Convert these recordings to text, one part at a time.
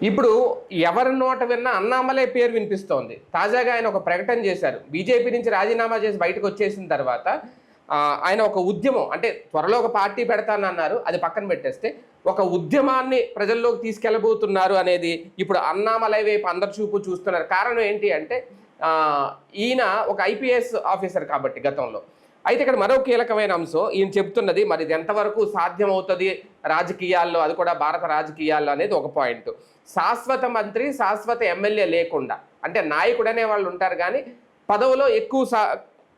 ఇప్పుడు ఎవరి నోట విన్నా అన్నామలై పేరు వినిపిస్తోంది. తాజాగా ఆయన ఒక ప్రకటన చేశారు. బీజేపీ నుంచి రాజీనామా చేసి బయటకు వచ్చేసిన తర్వాత ఆయన ఒక ఉద్యమం, అంటే త్వరలో ఒక పార్టీ పెడతానన్నారు, అది పక్కన పెట్టేస్తే ఒక ఉద్యమాన్ని ప్రజల్లోకి తీసుకెళ్ళబోతున్నారు అనేది ఇప్పుడు అన్నామలై వైపు అందరు చూపు చూస్తున్నారు. కారణం ఏంటి అంటే ఈయన ఒక ఐపీఎస్ ఆఫీసర్ కాబట్టి గతంలో. అయితే ఇక్కడ మరో కీలకమైన అంశం ఈయన చెప్తున్నది, మరి ఇది ఎంతవరకు సాధ్యమవుతుంది రాజకీయాల్లో, అది కూడా భారత రాజకీయాల్లో అనేది ఒక పాయింట్. శాశ్వత మంత్రి శాశ్వత ఎమ్మెల్యే లేకుండా, అంటే నాయకుడు అనే వాళ్ళు ఉంటారు కానీ పదవిలో ఎక్కువ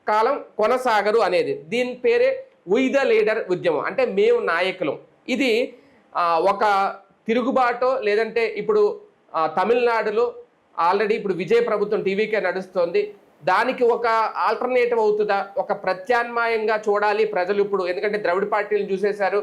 కాలం కొనసాగరు అనేది. దీని పేరే వి ద లీడర్ ఉద్యమం, అంటే మేము నాయకులం. ఇది ఒక తిరుగుబాటో లేదంటే ఇప్పుడు తమిళనాడులో ఆల్రెడీ ఇప్పుడు విజయ్ ప్రభుత్వం టీవీకే నడుస్తోంది, దానికి ఒక ఆల్టర్నేటివ్ అవుతుందా, ఒక ప్రత్యామ్నాయంగా చూడాలి ప్రజలు ఇప్పుడు. ఎందుకంటే ద్రవిడ పార్టీలను చూసేశారు,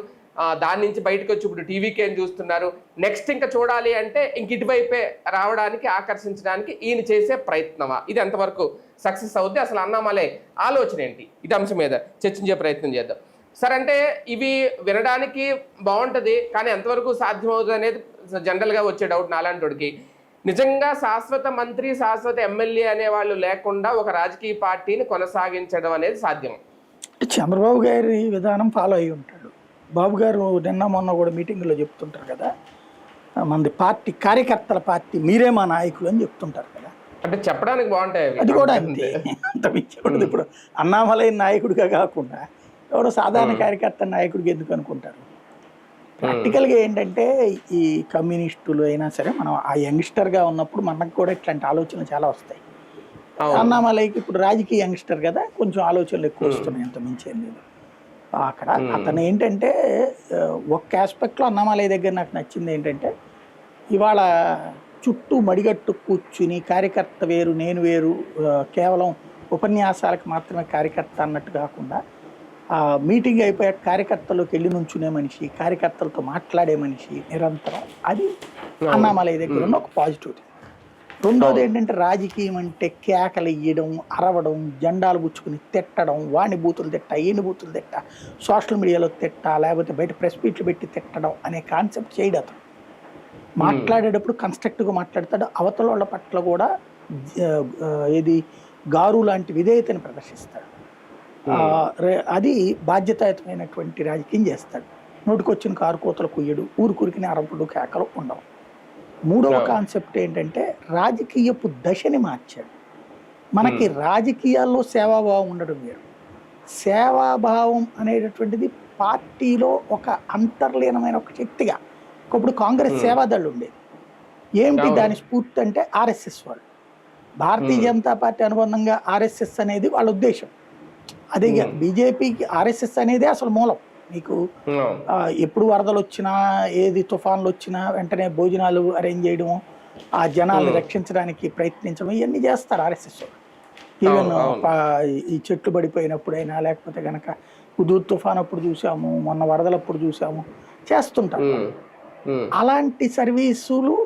దాని నుంచి బయటకు వచ్చి ఇప్పుడు టీవీకేని చూస్తున్నారు. నెక్స్ట్ ఇంకా చూడాలి అంటే ఇంక ఇటువైపే రావడానికి, ఆకర్షించడానికి ఈయన చేసే ప్రయత్నమా, ఇది ఎంతవరకు సక్సెస్ అవుద్ది, అసలు అన్నామలై ఆలోచన ఏంటి, ఇది అంశం మీద చర్చించే ప్రయత్నం చేద్దాం. సరే, అంటే ఇవి వినడానికి బాగుంటుంది కానీ ఎంతవరకు సాధ్యమవుతుంది అనేది జనరల్గా వచ్చే డౌట్ నాలాంటికి. నిజంగా శాశ్వత మంత్రి శాశ్వత ఎమ్మెల్యే అనేవాళ్ళు లేకుండా ఒక రాజకీయ పార్టీని కొనసాగించడం అనేది సాధ్యం? చంద్రబాబు గారి విధానం ఫాలో అయి ఉంటాడు. బాబు గారు నిన్న మొన్న కూడా మీటింగ్లో చెప్తుంటారు కదా, మనది పార్టీ కార్యకర్తల పార్టీ, మీరే మా నాయకులు అని చెప్తుంటారు కదా. అంటే చెప్పడానికి బాగుంటాయి, అది కూడా అంతే. అంత మించి ఉండదు. ఇప్పుడు అన్నామలై నాయకుడిగా కాకుండా ఎవరో సాధారణ కార్యకర్త నాయకుడికి ఎందుకు అనుకుంటారు? ప్రాక్టికల్గా ఏంటంటే ఈ కమ్యూనిస్టులు అయినా సరే మనం ఆ యంగ్స్టర్గా ఉన్నప్పుడు మనకు కూడా ఇట్లాంటి ఆలోచనలు చాలా వస్తాయి. అన్నామలైకి ఇప్పుడు రాజకీయ యంగ్స్టర్ కదా, కొంచెం ఆలోచనలు ఎక్కువ వస్తున్నాయి, అంత మించి ఏం లేదు. అక్కడ అతను ఏంటంటే ఒక్క ఆస్పెక్ట్లో అన్నామలై దగ్గర నాకు నచ్చింది ఏంటంటే, ఇవాళ చుట్టూ మడిగట్టు కూర్చుని కార్యకర్త వేరు నేను వేరు, కేవలం ఉపన్యాసాలకు మాత్రమే కార్యకర్త అన్నట్టు కాకుండా మీటింగ్ అయిపోయాక కార్యకర్తలోకి వెళ్ళి నుంచునే మనిషి, కార్యకర్తలతో మాట్లాడే మనిషి నిరంతరం, అది అన్నామలై దగ్గర ఉన్న ఒక పాజిటివ్. రెండోది ఏంటంటే రాజకీయం అంటే కేకలు ఇయ్యడం, అరవడం, జెండాలు గుచ్చుకుని తిట్టడం, వాణి బూతులు తిట్ట, ఈయన బూతులు తిట్ట, సోషల్ మీడియాలో తిట్ట, లేకపోతే బయట ప్రెస్ మీట్లు పెట్టి తిట్టడం అనే కాన్సెప్ట్ చేయడు అతను. మాట్లాడేటప్పుడు కన్స్ట్రక్టివ్గా మాట్లాడతాడు, అవతల వాళ్ళ పట్ల కూడా ఏది గారు లాంటి విధేయతను ప్రదర్శిస్తాడు. అది బాధ్యతాయుతమైనటువంటి రాజకీయం చేస్తాడు. నోటికొచ్చిన కారు కోతలు కుయ్యడు, ఊరికూరికిన అరపుడు కేకలు ఉండవు. మూడవ కాన్సెప్ట్ ఏంటంటే రాజకీయపు దశని మార్చాడు. మనకి రాజకీయాల్లో సేవాభావం ఉండడం వేరు. సేవాభావం అనేటటువంటిది పార్టీలో ఒక అంతర్లీనమైన ఒక శక్తిగా. ఒకప్పుడు కాంగ్రెస్ సేవాదళ్ళు ఉండేది. ఏమిటి దాని స్ఫూర్తి అంటే ఆర్ఎస్ఎస్ వాళ్ళు. భారతీయ జనతా పార్టీ అనుబంధంగా ఆర్ఎస్ఎస్ అనేది వాళ్ళ ఉద్దేశం. అదే బీజేపీకి ఆర్ఎస్ఎస్ అనేదే అసలు మూలం. మీకు ఎప్పుడు వరదలు వచ్చినా, ఏది తుఫాన్లు వచ్చినా వెంటనే భోజనాలు అరేంజ్ చేయడము, ఆ జనాల్ని రక్షించడానికి ప్రయత్నించడం, ఇవన్నీ చేస్తారు ఆర్ఎస్ఎస్. ఈవెన్ ఈ చెట్లు పడిపోయినప్పుడైనా, లేకపోతే కనుక హుదూద్ తుఫాన్ అప్పుడు చూసాము, మొన్న వరదలప్పుడు చూసాము, చేస్తుంటారు. అలాంటి సర్వీసులు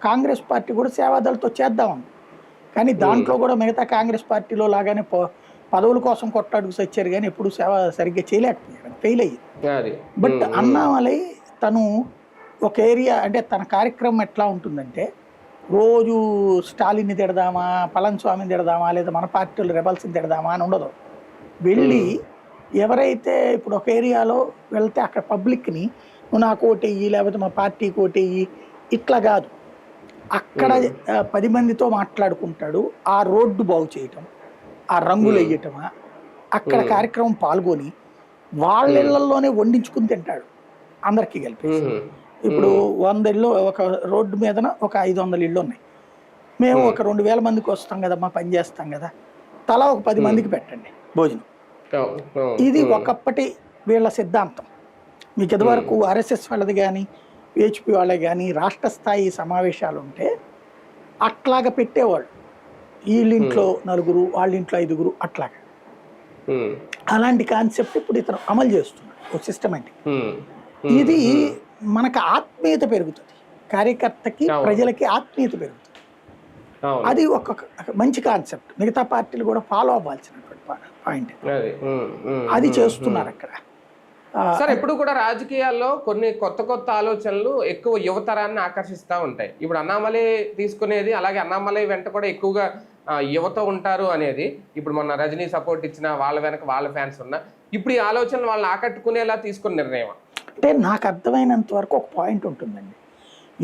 కాంగ్రెస్ పార్టీ కూడా సేవాదళతో చేద్దామని, కానీ దాంట్లో కూడా మిగతా కాంగ్రెస్ పార్టీలో లాగానే పదవుల కోసం కొట్టాడుకు వచ్చారు కానీ ఎప్పుడు సేవ సరిగ్గా చేయలేకపోయాడు, ఫెయిల్ అయ్యింది. బట్ అన్నామలై తను ఒక ఏరియా, అంటే తన కార్యక్రమం ఎట్లా ఉంటుందంటే, రోజు స్టాలిన్ని తిడదామా, పళనిస్వామిని తిడదామా, లేదా మన పార్టీలు రెబల్స్ని తిడదామా అని ఉండదు. వెళ్ళి ఎవరైతే ఇప్పుడు ఒక ఏరియాలో వెళ్తే అక్కడ పబ్లిక్ని నువ్వు నాకు ఓటెయ్యి, లేకపోతే మా పార్టీకి ఓటెయ్యి, ఇట్లా కాదు. అక్కడ 10 మందితో మాట్లాడుకుంటాడు, ఆ రోడ్డు బాగు చేయటం, ఆ రంగులు వేయటమా, అక్కడ కార్యక్రమం పాల్గొని వాళ్ళ ఇళ్లలోనే వండించుకుని తింటాడు అందరికీ కలిపి. ఇప్పుడు 100 ఇళ్ళు ఒక రోడ్డు మీదన ఒక 500 ఇళ్ళు ఉన్నాయి. మేము ఒక 2000 మందికి వస్తాం కదా, మా పని చేస్తాం కదా, తలా ఒక 10 మందికి పెట్టండి భోజనం. ఇది ఒకప్పటి వీళ్ళ సిద్ధాంతం. మీకు ఇదివరకు ఆర్ఎస్ఎస్ వాళ్ళది కానీ పిహెచ్పి వాళ్ళది కానీ రాష్ట్ర స్థాయి సమావేశాలు ఉంటే అట్లాగా పెట్టేవాళ్ళు. వీళ్ళింట్లో 4, వాళ్ళింట్లో 5, అట్లాగా. అలాంటి కాన్సెప్ట్ ఇప్పుడు ఇతను అమలు చేస్తున్నాడు, ఒక సిస్టమేటిక్. ఇది మనకు ఆత్మీయత పెరుగుతుంది, కార్యకర్తకి ప్రజలకి ఆత్మీయత పెరుగుతుంది. అది ఒక మంచి కాన్సెప్ట్. మిగతా పార్టీలు కూడా ఫాలో అవ్వాల్సినటువంటి పాయింట్. అది చేస్తున్నారు అక్కడ. సార్ ఎప్పుడు కూడా రాజకీయాల్లో కొన్ని కొత్త కొత్త ఆలోచనలు ఎక్కువ యువతరాన్ని ఆకర్షిస్తూ ఉంటాయి. ఇప్పుడు అన్నామలై తీసుకునేది, అలాగే అన్నామలై వెంట కూడా ఎక్కువగా యువత ఉంటారు అనేది. ఇప్పుడు మొన్న రజనీ సపోర్ట్ ఇచ్చిన వాళ్ళ వెనక వాళ్ళ ఫ్యాన్స్ ఉన్నా, ఇప్పుడు ఈ ఆలోచనలు వాళ్ళని ఆకట్టుకునేలా తీసుకున్న నిర్ణయం. అంటే నాకు అర్థమైనంత వరకు ఒక పాయింట్ ఉంటుందండి.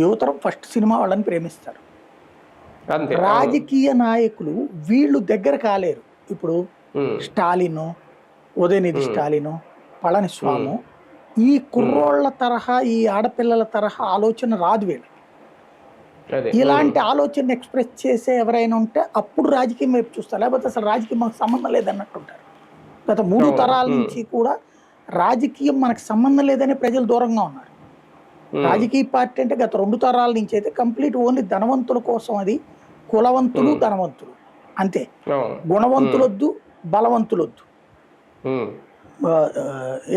యువతరం ఫస్ట్ సినిమా వాళ్ళని ప్రేమిస్తారు. అంతే. రాజకీయ నాయకులు వీళ్ళు దగ్గర కాలేరు. ఇప్పుడు స్టాలిన్, ఉదయనిధి స్టాలిన్, పళనిస్వామి, ఈ కుర్రోళ్ల తరహా, ఈ ఆడపిల్లల తరహా ఆలోచన రాదు వీళ్ళకి. ఇలాంటి ఆలోచన ఎక్స్ప్రెస్ చేసే ఎవరైనా ఉంటే అప్పుడు రాజకీయం వైపు చూస్తారు, లేకపోతే అసలు రాజకీయం మనకు సంబంధం లేదన్నట్టు ఉంటారు. గత 3 తరాల నుంచి కూడా రాజకీయం మనకు సంబంధం లేదని ప్రజలు దూరంగా ఉన్నారు. రాజకీయ పార్టీ అంటే గత 2 తరాల నుంచి అయితే కంప్లీట్ ఓన్లీ ధనవంతుల కోసం, అది కులవంతులు ధనవంతులు అంతే, గుణవంతులొద్దు బలవంతులొద్దు.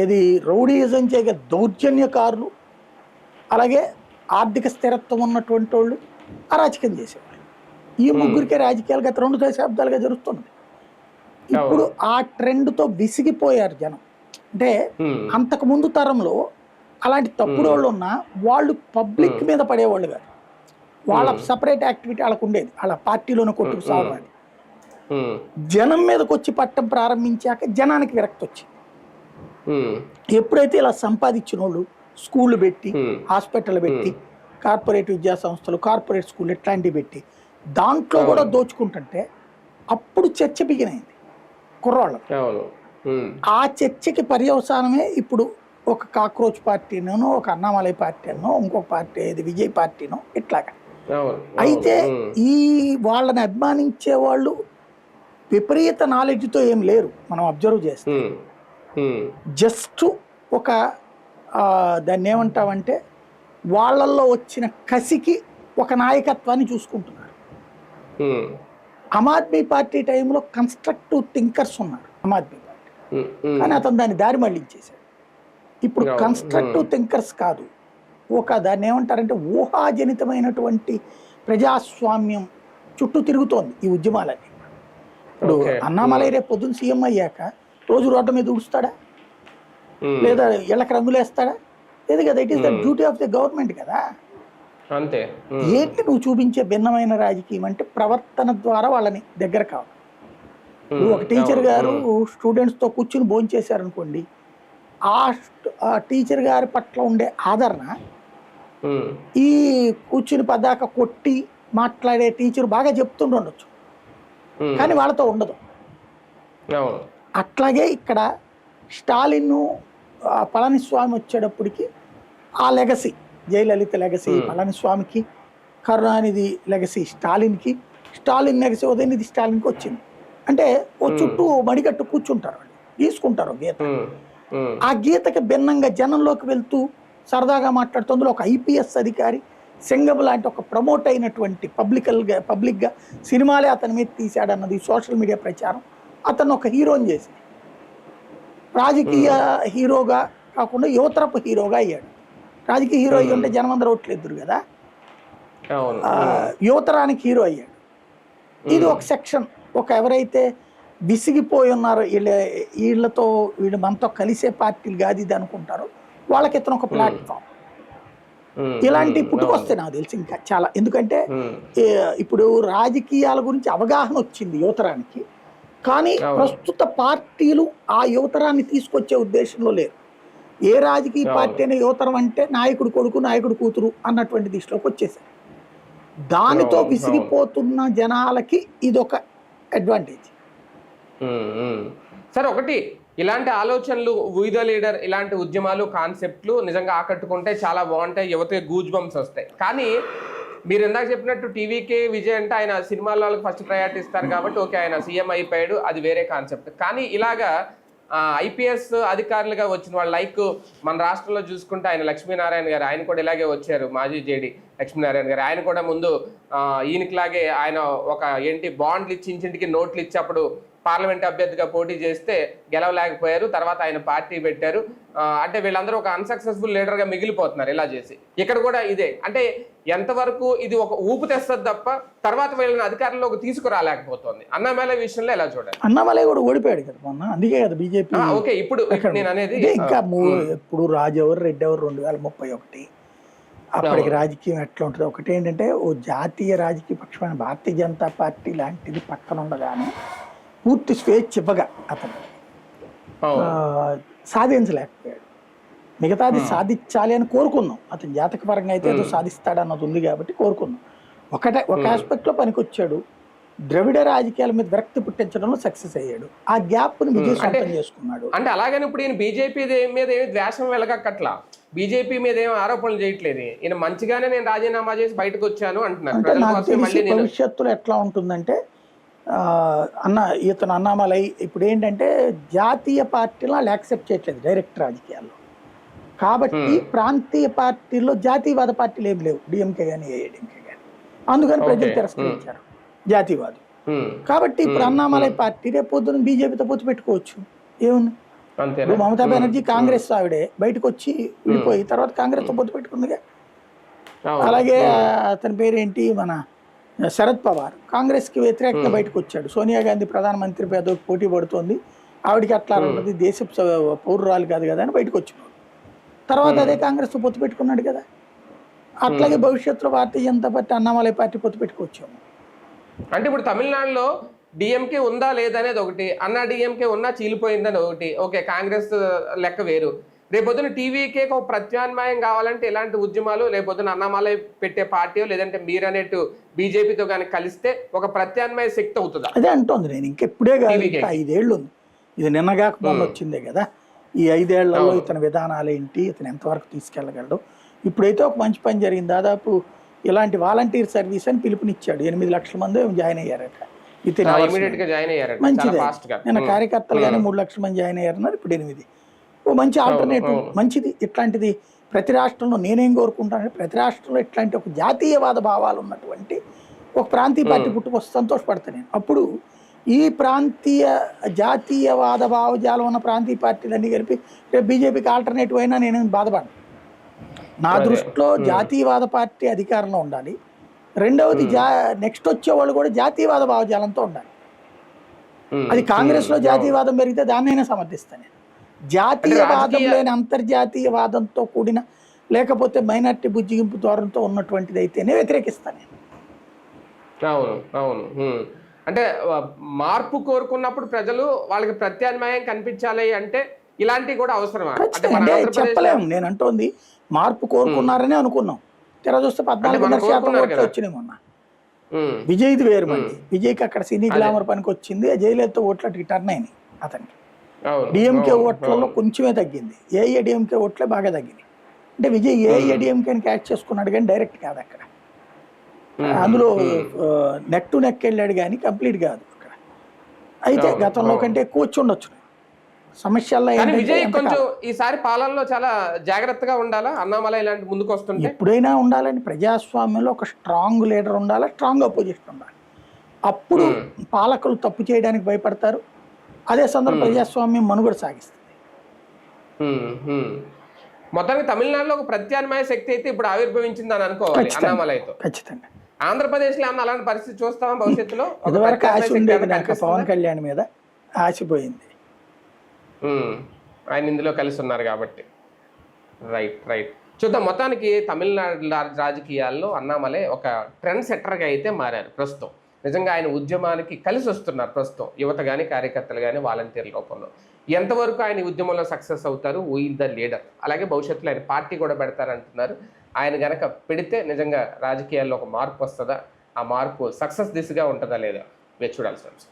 ఏది రౌడీయిజం చేయగల దౌర్జన్యకారులు, అలాగే ఆర్థిక స్థిరత్వం ఉన్నటువంటి వాళ్ళు అరాచకం చేసేవాళ్ళు. ఈ ముగ్గురికే రాజకీయాలు గత 2 దశాబ్దాలుగా జరుగుతున్నది. ఇప్పుడు ఆ ట్రెండ్తో విసిగిపోయారు జనం. అంటే అంతకు ముందు తరంలో అలాంటి తప్పుడు వాళ్ళు ఉన్నా వాళ్ళు పబ్లిక్ మీద పడేవాళ్ళు కాదు. వాళ్ళ సపరేట్ యాక్టివిటీ వాళ్ళకు ఉండేది, వాళ్ళ పార్టీలోనే కొట్టుకు సాగడం. అది జనం మీదకి వచ్చి పట్టం ప్రారంభించాక జనానికి విరక్తి వచ్చింది. ఎప్పుడైతే ఇలా సంపాదించిన వాళ్ళు స్కూళ్ళు పెట్టి, హాస్పిటల్ పెట్టి, కార్పొరేట్ విద్యా సంస్థలు, కార్పొరేట్ స్కూల్ ఇట్లాంటివి పెట్టి దాంట్లో కూడా దోచుకుంటుంటే అప్పుడు చర్చ బిగినైంది కుర్రాళ్ళకి. ఆ చర్చకి పర్యవసానమే ఇప్పుడు ఒక కాక్రోచ్ పార్టీనో, ఒక అన్నామలై పార్టీనో, ఇంకొక పార్టీ ఏది విజయ్ పార్టీనో ఇట్లాగా. అయితే ఈ వాళ్ళని అభిమానించే వాళ్ళు విపరీత నాలెడ్జ్తో ఏం లేరు. మనం అబ్జర్వ్ చేస్తే జస్ట్ ఒక దాన్ని ఏమంటామంటే వాళ్ళల్లో వచ్చిన కసికి ఒక నాయకత్వాన్ని చూసుకుంటున్నారు. ఆమ్ ఆద్మీ పార్టీ టైంలో కన్స్ట్రక్టివ్ థింకర్స్ ఉన్నారు ఆమ్ ఆద్మీ పార్టీ, కానీ అతను దాన్ని దారి మళ్ళించేశాడు. ఇప్పుడు కన్స్ట్రక్టివ్ థింకర్స్ కాదు, ఒక దాన్ని ఏమంటారంటే ఊహాజనితమైనటువంటి ప్రజాస్వామ్యం చుట్టూ తిరుగుతోంది ఈ ఉద్యమాలన్నీ. ఇప్పుడు అన్నామలై రేపు పొద్దున్న సీఎం అయ్యాక రోజు రోడ్డు మీద ఉడుస్తాడా, లేదా ఇళ్ళకి రంగులేస్తాడా? లేదు కదా. It is the duty of the government కదా. అంతే. ఏంటి నువ్వు చూపించే భిన్నమైన రాజకీయం అంటే ప్రవర్తన ద్వారా వాళ్ళని దగ్గర కావాలి. నువ్వు ఒక టీచర్ గారు స్టూడెంట్స్తో కూర్చుని భోంచేశారనుకోండి, ఆ టీచర్ గారి పట్ల ఉండే ఆదరణ ఈ కూర్చుని పదాక కొట్టి మాట్లాడే టీచర్ బాగా చెప్తుండొచ్చు, కానీ వాళ్ళతో ఉండదు. అట్లాగే ఇక్కడ స్టాలిన్, పళనిస్వామి వచ్చేటప్పటికి ఆ లెగసీ, జయలలిత లెగసీ పళనిస్వామికి, కరుణానిధి లెగసీ స్టాలిన్కి, స్టాలిన్ లెగసీ ఉదయనిధి స్టాలిన్కి వచ్చింది. అంటే ఓ చుట్టూ మడిగట్టు కూర్చుంటారు, వాళ్ళు గీసుకుంటారు గీత. ఆ గీతకి భిన్నంగా జనంలోకి వెళ్తూ సరదాగా మాట్లాడుతుంది ఒక ఐపీఎస్ అధికారి, సింగం లాంటి ఒక ప్రమోట్ అయినటువంటి పబ్లిక్గా సినిమాలే అతని మీద తీశాడన్నది సోషల్ మీడియా ప్రచారం అతను ఒక హీరోని చేసి రాజకీయ హీరోగా కాకుండా యువతరపు హీరోగా అయ్యాడు. రాజకీయ హీరో అయ్యి ఉంటే జనం అందరూ ఓట్లు ఎదురు కదా, యువతరానికి హీరో అయ్యాడు. ఇది ఒక సెక్షన్, ఒక ఎవరైతే విసిగిపోయి ఉన్నారో వీళ్ళతో వీళ్ళు మనతో కలిసే పార్టీలు కాదు ఇది అనుకుంటారో వాళ్ళకి ఇతను ఒక ప్లాట్ఫామ్. ఇలాంటి పుట్టుకొస్తే నాకు తెలిసి ఇంకా చాలా, ఎందుకంటే ఇప్పుడు రాజకీయాల గురించి అవగాహన వచ్చింది యువతరానికి, కానీ ప్రస్తుత పార్టీలు ఆ యువతరాన్ని తీసుకొచ్చే ఉద్దేశంలో లేరు. ఏ రాజకీయ పార్టీ అయినా యువతరం అంటే నాయకుడు కొడుకు, నాయకుడు కూతురు అన్నటువంటి దిశలోకి వచ్చేసారు. దానితో విసిగిపోతున్న జనాలకి ఇదొక అడ్వాంటేజ్. సరే, ఒకటి ఇలాంటి ఆలోచనలు, వివిధ లీడర్ ఇలాంటి ఉద్యమాలు, కాన్సెప్ట్లు నిజంగా ఆకట్టుకుంటే చాలా బాగుంటాయి, యువతకి గూజ్ బంప్స్ వస్తాయి. కానీ మీరు ఇందాక చెప్పినట్టు టీవీకే విజయ్ అంటే ఆయన సినిమాల వాళ్ళకి ఫస్ట్ ప్రయారిటీ ఇస్తారు కాబట్టి ఓకే, ఆయన సీఎం అయిపోయాడు, అది వేరే కాన్సెప్ట్. కానీ ఇలాగా ఐపీఎస్ అధికారులుగా వచ్చిన వాళ్ళు, లైక్ మన రాష్ట్రంలో చూసుకుంటే ఆయన లక్ష్మీనారాయణ గారు, ఆయన కూడా ఇలాగే వచ్చారు, మాజీ జేడీ లక్ష్మీనారాయణ గారు. ఆయన కూడా ముందు ఈయనకిలాగే ఆయన ఒక బాండ్లు ఇచ్చి ఇంటింటికి నోట్లు ఇచ్చి అప్పుడు పార్లమెంట్ అభ్యర్థిగా పోటీ చేస్తే గెలవలేకపోయారు, తర్వాత ఆయన పార్టీ పెట్టారు. అంటే వీళ్ళందరూ ఒక అన్సక్సెస్ఫుల్ లీడర్గా మిగిలిపోతున్నారు ఇలా చేసి. ఇక్కడ కూడా ఇదే, అంటే ఎంతవరకు ఇది ఒక ఊపు తెస్తుంది తప్ప తర్వాత వీళ్ళని అధికారంలోకి తీసుకురాలేకపోతుంది. అన్నామలై విషయంలో ఎలా చూడాలి? అన్నామలై కూడా ఓడిపోయాడు కదా మొన్న, అందుకే కదా బీజేపీ. ఓకే, ఇప్పుడు నేను అనేది ఇంకా ఇప్పుడు రాజు ఎవరు రెడ్డి ఎవరు 2031 అప్పటికి రాజకీయం ఎట్లా ఉంటుంది. ఒకటి ఏంటంటే ఓ జాతీయ రాజకీయ పక్షమైన భారతీయ జనతా పార్టీ లాంటిది పక్కన ఉండగానే పూర్తి స్వేచ్ఛ ఇవ్వగా అతను సాధించలేకపోయాడు. మిగతాది సాధించాలి అని కోరుకుందాం, అతను జాతక పరంగా అయితే ఏదో సాధిస్తాడన్నది ఉంది కాబట్టి కోరుకుందాం. ఒక ఆస్పెక్ట్లో పనికొచ్చాడు, ద్రవిడ రాజకీయాల మీద విరక్తి పుట్టించడంలో సక్సెస్ అయ్యాడు. ఆ గ్యాప్ ని విజయ్ సొంతం చేసుకున్నాడు. అంటే అలాగని ఇప్పుడు ఈయన బీజేపీ మీద ఏమి ద్వేషం వెలగక్కట్లా, బీజేపీ మీద ఏమి ఆరోపణలు చేయట్లేదు. ఈయన మంచిగానే నేను రాజీనామా చేసి బయటకు వచ్చాను అంటున్నారు. భవిష్యత్తులో ఎట్లా ఉంటుందంటే ఇతను అన్నామలై ఇప్పుడు ఏంటంటే జాతీయ పార్టీలో వాళ్ళు యాక్సెప్ట్ చేయట్లేదు డైరెక్ట్ రాజకీయాల్లో, కాబట్టి ప్రాంతీయ పార్టీల్లో జాతీయవాద పార్టీలు ఏమి లేవు, డిఎంకే కానీ ఏఐడిఎంకే కానీ, అందుకని ప్రజలు తిరస్కరించారు జాతీయవాదం. కాబట్టి ఇప్పుడు అన్నామలై పార్టీ రేపు పొద్దున బీజేపీతో పొత్తు పెట్టుకోవచ్చు, ఏముంది. ఇప్పుడు మమతా బెనర్జీ కాంగ్రెస్ ఆవిడే బయటకు వచ్చి విడిపోయి తర్వాత కాంగ్రెస్ తో పొత్తు పెట్టుకుందిగా. అలాగే అతని పేరేంటి మన శరద్ పవార్ కాంగ్రెస్ కి వ్యతిరేకంగా బయటకు వచ్చాడు. సోనియా గాంధీ ప్రధానమంత్రి పదవికి పోటీ పడుతోంది, ఆవిడికి అట్లా ఉంటుంది, దేశ పౌరురాలు కాదు కదా అని బయటకు వచ్చినాడు. తర్వాత అదే కాంగ్రెస్ తో పొత్తు పెట్టుకున్నాడు కదా. అట్లాగే భవిష్యత్తులో భారతీయ జనతా పార్టీ అన్నామలై పార్టీ పొత్తు పెట్టుకోవచ్చాము. అంటే ఇప్పుడు తమిళనాడులో డిఎంకే ఉందా లేదనేది ఒకటి, అన్నా డిఎంకే ఉన్నా చీలిపోయిందని ఒకటి, ఓకే కాంగ్రెస్ లెక్క వేరు. రేపొద్దున టీవీకే ఒక ప్రత్యామ్నాయం కావాలంటే ఎలాంటి ఉద్యమాలు, రేపొద్దున అన్నామలై పెట్టే పార్టీ లేదంటే మీరనేటు బీజేపీతో కానీ కలిస్తే ఒక ప్రత్యామ్నాయ శక్తి అవుతుందా? అదే అంటోంది నేను, ఇంకెప్పుడే కాదు 5 ఏళ్ళు ఉంది, ఇది నిన్నగాక మొన్న వచ్చిందే కదా. ఈ 5 ఏళ్లలో ఇతని విధానాలు ఏంటి, ఇతను ఎంతవరకు తీసుకెళ్ళగలడు. ఇప్పుడైతే ఒక మంచి పని జరిగింది, దాదాపు ఇలాంటి వాలంటీర్ సర్వీస్ అని పిలుపునిచ్చాడు. 8 లక్షల మంది జాయిన్ అయ్యారట. మంచిదే, నేను కార్యకర్తలు కానీ 3 లక్షల మంది జాయిన్ అయ్యారన్నారు, ఇప్పుడు 8. ఓ మంచి ఆల్టర్నేటివ్, మంచిది. ఇట్లాంటిది ప్రతి రాష్ట్రంలో నేనేం కోరుకుంటానంటే ప్రతి రాష్ట్రంలో ఇట్లాంటి ఒక జాతీయవాద భావాలు ఉన్నటువంటి ఒక ప్రాంతీయ పార్టీ పుట్టుకొస్తే సంతోషపడతాను నేను. అప్పుడు ఈ ప్రాంతీయ జాతీయవాద భావజాలం ఉన్న ప్రాంతీయ పార్టీలన్నీ కలిపి రేపు బీజేపీకి ఆల్టర్నేటివ్ అయినా నేనేం బాధపడను. నా దృష్టిలో జాతీయవాద పార్టీ అధికారంలో ఉండాలి. రెండవది నెక్స్ట్ వచ్చే వాళ్ళు కూడా జాతీయవాద భావజాలంతో ఉండాలి. అది కాంగ్రెస్లో జాతీయవాదం పెరిగితే దాన్నైనా సమర్థిస్తాను నేను. జాతీయవాదం లేని అంతర్జాతీయవాదంతో కూడిన లేకపోతే మైనార్టీ బుజ్జిగింపు ధోరణితో ఉన్నటువంటిది అయితేనే వ్యతిరేకిస్తాను నేను. అవును అవును. అంటే మార్పు కోరుకున్నప్పుడు ప్రజలు వాళ్ళకి ప్రత్యామ్నాయం కనిపించాలి అంటే ఇలాంటివి కూడా అవసరమా? చెప్పలేము, నేను అంటోంది మార్పు కోరుకున్నారని అనుకున్నాం, తెర చూస్తే 14% ఓట్లు వచ్చినాయి మొన్న. విజయ్ది వేరు, మళ్ళీ విజయ్కి అక్కడ సినీ గ్లామర్ పనికి వచ్చింది, జయలలిత ఓట్లకి టర్న్ అయినాయి అతనికి. డిఎంకే ఓట్లలో కొంచెమే తగ్గింది, ఏఐఏడిఎంకే ఓట్లే బాగా తగ్గినాయి. అంటే విజయ్ ఏఐఏడిఎంకేని క్యాచ్ చేసుకున్నాడు కానీ డైరెక్ట్ కాదు అక్కడ, అందులో నెక్ టు నెక్ వెళ్ళాడు కానీ కంప్లీట్ కాదు అక్కడ. అయితే గతంలో కంటే ఎక్కువ వచ్చి ఉండొచ్చు సమస్యల్లో. విజయ్ కొంచెం ఈసారి పాలనలో చాలా జాగ్రత్తగా ఉండాలా, అన్నామలై ఇలాంటి ముందుకు వస్తుంది ఎప్పుడైనా ఉండాలని. ప్రజాస్వామ్యంలో ఒక స్ట్రాంగ్ లీడర్ ఉండాలా, స్ట్రాంగ్ అపోజిషన్ ఉండాలి. అప్పుడు పాలకులు తప్పు చేయడానికి భయపడతారు, అదే సందర్భం ప్రజాస్వామ్యం మనుగడ సాగిస్తుంది. మొత్తానికి తమిళనాడులో ఒక ప్రత్యామ్నాయ శక్తి అయితే ఇప్పుడు ఆవిర్భవించింది అని అనుకోవాలి అన్నామలైతో. ఖచ్చితంగా. ఆంధ్రప్రదేశ్ లో ఏమన్నా అలాంటి పరిస్థితి చూస్తామా భవిష్యత్తులో? ఇదివరకు ఆశ ఉండేది నాకు, పవన్ కళ్యాణ్ మీద ఆశపోయింది. ఆయన ఇందులో కలిసి ఉన్నారు కాబట్టి. రైట్ రైట్, చూద్దాం. మొత్తానికి తమిళనాడు రాజకీయాల్లో అన్నామలై ఒక ట్రెండ్ సెట్టర్గా అయితే మారారు ప్రస్తుతం. నిజంగా ఆయన ఉద్యమానికి కలిసి వస్తున్నారు ప్రస్తుతం, యువత కానీ కార్యకర్తలు కానీ వాలంటీర్ల రూపంలో. ఎంతవరకు ఆయన ఉద్యమంలో సక్సెస్ అవుతారు, హూ ఈజ్ ద లీడర్, అలాగే భవిష్యత్తులో ఆయన పార్టీ కూడా పెడతారంటున్నారు. ఆయన గనక పెడితే నిజంగా రాజకీయాల్లో ఒక మార్పు వస్తుందా, ఆ మార్పు సక్సెస్ దిశగా ఉంటుందా లేదా వేచి చూడాల్సిన అంశం.